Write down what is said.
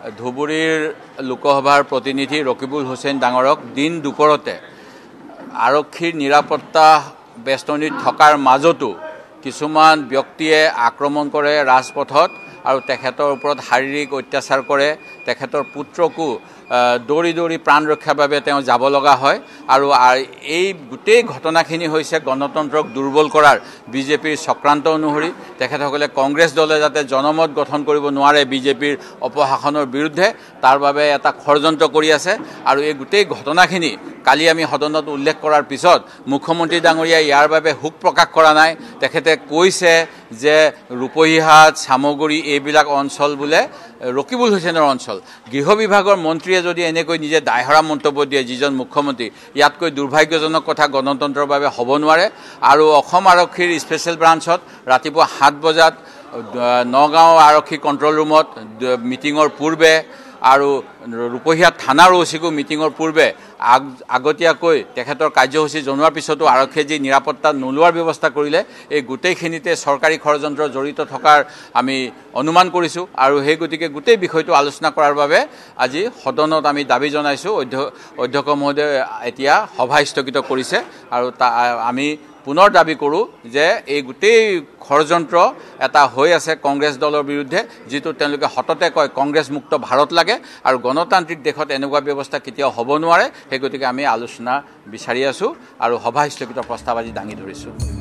ধুবুৰীৰ লোকসভাৰ প্ৰতিনিধি ৰকিবুল হুছেইন ডাঙৰক দিন দুপৰতে আৰক্ষীৰ নিৰাপত্তা বেষ্টনীত থকাৰ মাজতো কিছুমান ব্যক্তিয়ে আক্ৰমণ কৰে ৰাজপথত আৰু তেখেতৰ ওপৰত শাৰীৰিক অত্যাচাৰ কৰে। তেখেতৰ পুত্ৰকো দৌৰি দৌৰি প্ৰাণ ৰক্ষাৰ বাবে তেওঁ যাব লগা হয় আৰু এই গোটেই ঘটনাখিনি হৈছে গণতন্ত্ৰক দুৰ্বল কৰাৰ বিজেপিৰ চক্ৰান্ত অনুসৰি তেখেতসকলে কংগ্ৰেছ দলে যাতে জনমত গঠন কৰিব নোৱাৰে বিজেপিৰ অপশাসনৰ বিৰুদ্ধে তাৰ বাবে এটা ষড়যন্ত্ৰ কৰি আছে। আৰু এই গোটেই ঘটনাখিনি কালি আমি সদনত উল্লেখ কৰাৰ পিছত মুখ্যমন্ত্ৰী ডাঙৰীয়াই ইয়াৰ বাবে হুক প্ৰকাশ কৰা নাই। তেখেতে কৈছে যে ৰূপহীহাট চামগুৰি এইবিলাক অঞ্চল বোলে ৰকিবুল হুছেইনৰ অঞ্চল। গৃহ বিভাগৰ মন্ত্ৰীয়ে যদি এনেকৈ নিজে দায়হৰা মন্তব্য দিয়ে যিজন মুখ্যমন্ত্ৰী, ইয়াতকৈ দুৰ্ভাগ্যজনক কথা গণতন্ত্ৰৰ বাবে হ'ব নোৱাৰে। আৰু অসম আৰক্ষীৰ স্পেচিয়েল ব্ৰাঞ্চত ৰাতিপুৱা 7 বজাত নগাঁও আৰক্ষী কণ্ট্ৰল ৰুমত মিটিঙৰ পূৰ্বে আৰু ৰূপহীহাট থানাৰ ওচিকো মিটিঙৰ পূৰ্বে আগতীয়াকৈ তেখেতৰ কাৰ্যসূচী জনোৱাৰ পিছতো আৰক্ষীয়ে যি নিৰাপত্তা নোলোৱাৰ ব্যৱস্থা কৰিলে, এই গোটেইখিনিতে চৰকাৰী ষড়যন্ত্ৰ জড়িত থকাৰ আমি অনুমান কৰিছোঁ। আৰু সেই গতিকে গোটেই বিষয়টো আলোচনা কৰাৰ বাবে আজি সদনত আমি দাবী জনাইছোঁ। অধ্যক্ষ মহোদয়ে এতিয়া সভা স্থগিত কৰিছে আৰু আমি পুনৰ দাবী কৰোঁ যে এই গোটেই ষড়যন্ত্ৰ এটা হৈ আছে কংগ্ৰেছ দলৰ বিৰুদ্ধে, যিটো তেওঁলোকে সততে কয় কংগ্ৰেছ মুক্ত ভাৰত লাগে আৰু গণতান্ত্ৰিক দেশত এনেকুৱা ব্যৱস্থা কেতিয়াও হ'ব নোৱাৰে। সেই গতিকে আমি আলোচনা বিচাৰি আছোঁ আৰু সভা স্থগিত প্ৰস্তাৱ আজি দাঙি ধৰিছোঁ।